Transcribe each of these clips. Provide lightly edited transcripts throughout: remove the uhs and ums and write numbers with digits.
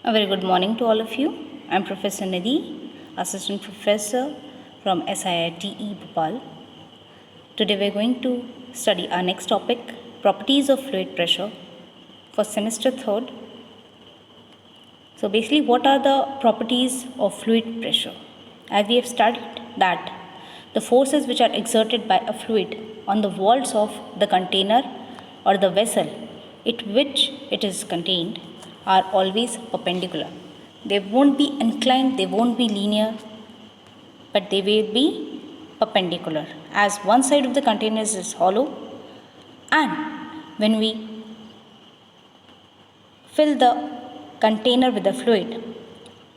A very good morning to all of you. I am Professor Nidhi, Assistant Professor from SIITE Bhopal. Today we are going to study our next topic, properties of fluid pressure for semester 3rd. So basically, what are the properties of fluid pressure? As we have studied that the forces which are exerted by a fluid on the walls of the container or the vessel which it is contained are always perpendicular. They won't be inclined, they won't be linear, but they will be perpendicular, as one side of the container is hollow, and when we fill the container with the fluid,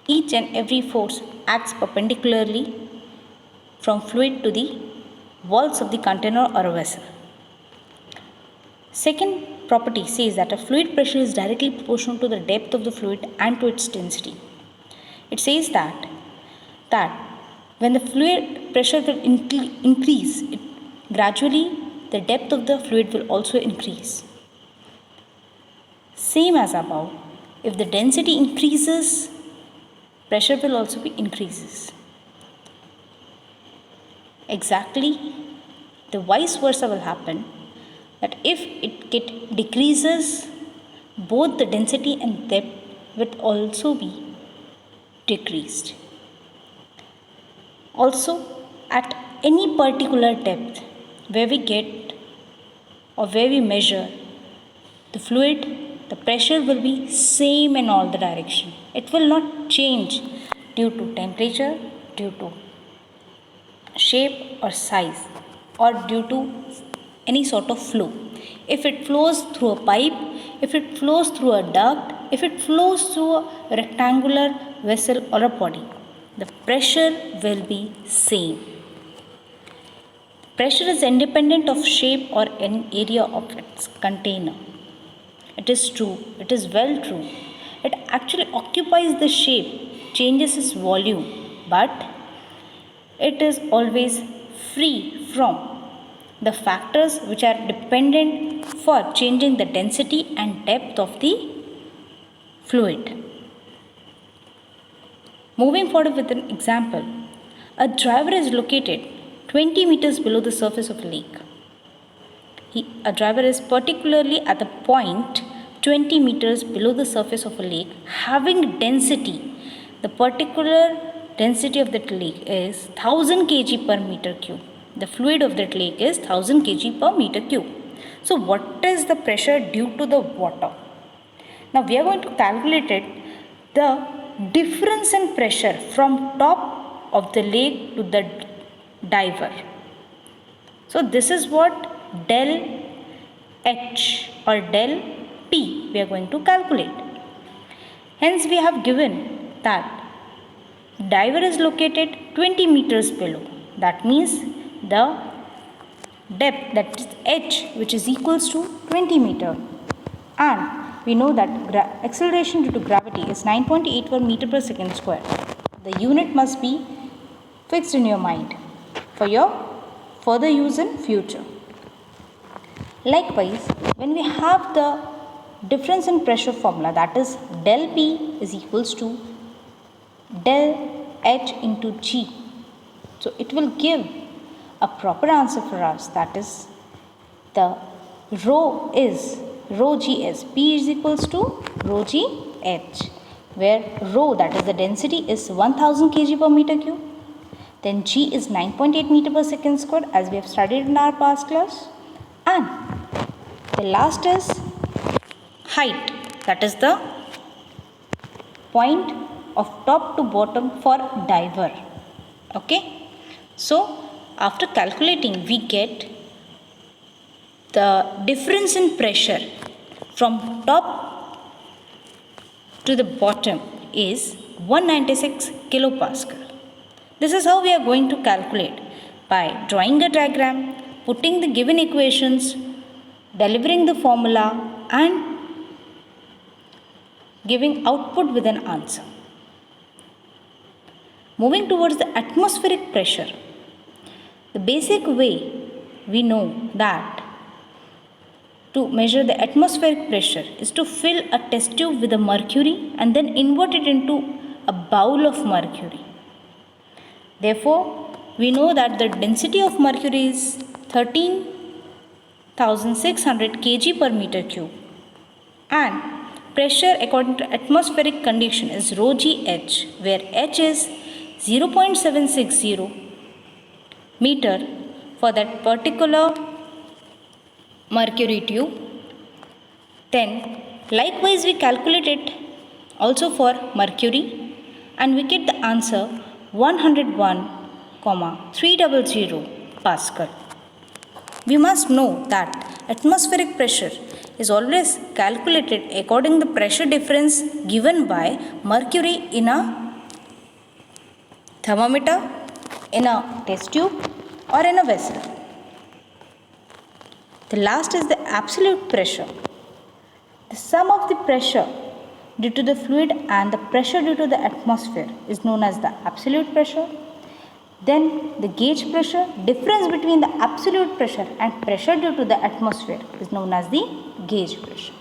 each and every force acts perpendicularly from fluid to the walls of the container or a vessel. Second property says that a fluid pressure is directly proportional to the depth of the fluid and to its density. It says that when the fluid pressure will increase, gradually the depth of the fluid will also increase. Same as above, if the density increases, pressure will also be increases. Exactly the vice versa will happen, that if it decreases, both the density and depth will also be decreased. Also, at any particular depth where we get or where we measure the fluid, the pressure will be same in all the direction. It will not change due to temperature, due to shape or size, or due to any sort of flow. If it flows through a pipe, if it flows through a duct, if it flows through a rectangular vessel or a body, the pressure will be same. Pressure is independent of shape or any area of its container. It is true, it is well true. It actually occupies the shape, changes its volume, but it is always free from the factors which are dependent for changing the density and depth of the fluid. Moving forward with an example, a driver is located 20 meters below the surface of a lake. A driver is particularly at the point 20 meters below the surface of a lake, having density. The particular density of that lake is 1000 kg per meter cube. The fluid of that lake is 1000 kg per meter cube. So what is the pressure due to the water? Now we are going to calculate it, the difference in pressure from top of the lake to the diver. So this is what del H or del P we are going to calculate. Hence we have given that diver is located 20 meters below. That means the depth, that is H, which is equals to 20 meter, and we know that acceleration due to gravity is 9.81 meter per second square. The unit must be fixed in your mind for your further use in future. Likewise, when we have the difference in pressure formula, that is del P is equals to del H into G. So it will give a proper answer for us, that is the rho is rho G is P is equals to rho G H, where rho, that is the density, is 1000 kg per meter cube. Then G is 9.8 meter per second square, as we have studied in our past class. And the last is height, that is the point of top to bottom for diver. Okay. So after calculating, we get the difference in pressure from top to the bottom is 196 kilopascal. This is how we are going to calculate, by drawing a diagram, putting the given equations, delivering the formula, and giving output with an answer. Moving towards the atmospheric pressure, the basic way we know that to measure the atmospheric pressure is to fill a test tube with a mercury and then invert it into a bowl of mercury. Therefore, we know that the density of mercury is 13,600 kg per meter cube and pressure according to atmospheric condition is rho GH, where H is 0.760 meter for that particular mercury tube. Then likewise we calculate it also for mercury and we get the answer 101,300 Pascal. We must know that atmospheric pressure is always calculated according to the pressure difference given by mercury in a thermometer, in a test tube or in a vessel. The last is the absolute pressure. The sum of the pressure due to the fluid and the pressure due to the atmosphere is known as the absolute pressure. Then the gauge pressure, difference between the absolute pressure and pressure due to the atmosphere is known as the gauge pressure.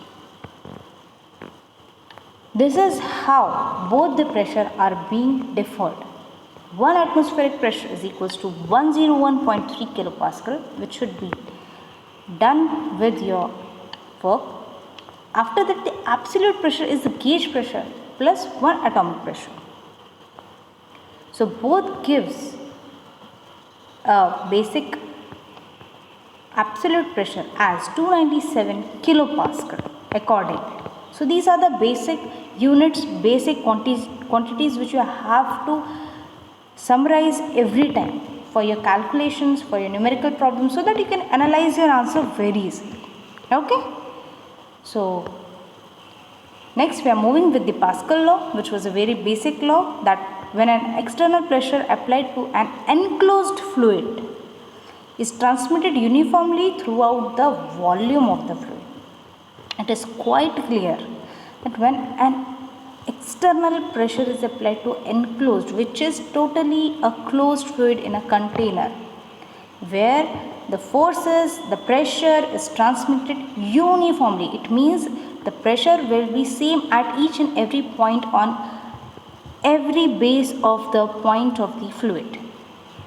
This is how both the pressure are being defined. 1 atmospheric pressure is equals to 101.3 kilopascal, which should be done with your work. After that, the absolute pressure is the gauge pressure plus 1 atomic pressure. So both gives a basic absolute pressure as 297 kilopascal accordingly. So these are the basic units, basic quantities which you have to summarize every time for your calculations, for your numerical problems, so that you can analyze your answer very easily. Okay? So next we are moving with the Pascal law, which was a very basic law that when an external pressure applied to an enclosed fluid is transmitted uniformly throughout the volume of the fluid. It is quite clear that when an external pressure is applied to enclosed, which is totally a closed fluid in a container, where the forces, the pressure is transmitted uniformly. It means the pressure will be same at each and every point on every base of the point of the fluid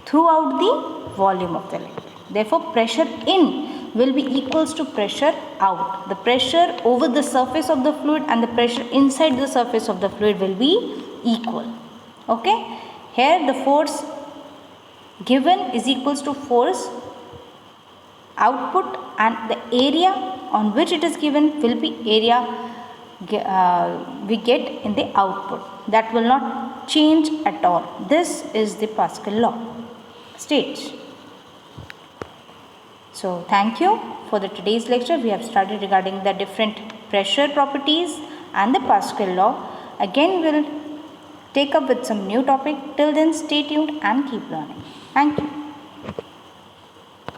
throughout the volume of the liquid. Therefore, pressure in will be equals to pressure out. The pressure over the surface of the fluid and the pressure inside the surface of the fluid will be equal. Okay? Here the force given is equals to force output, and the area on which it is given will be area we get in the output. That will not change at all. This is the Pascal law states. So thank you for the today's lecture. We have studied regarding the different pressure properties and the Pascal law. Again we will take up with some new topic. Till then, stay tuned and keep learning. Thank you.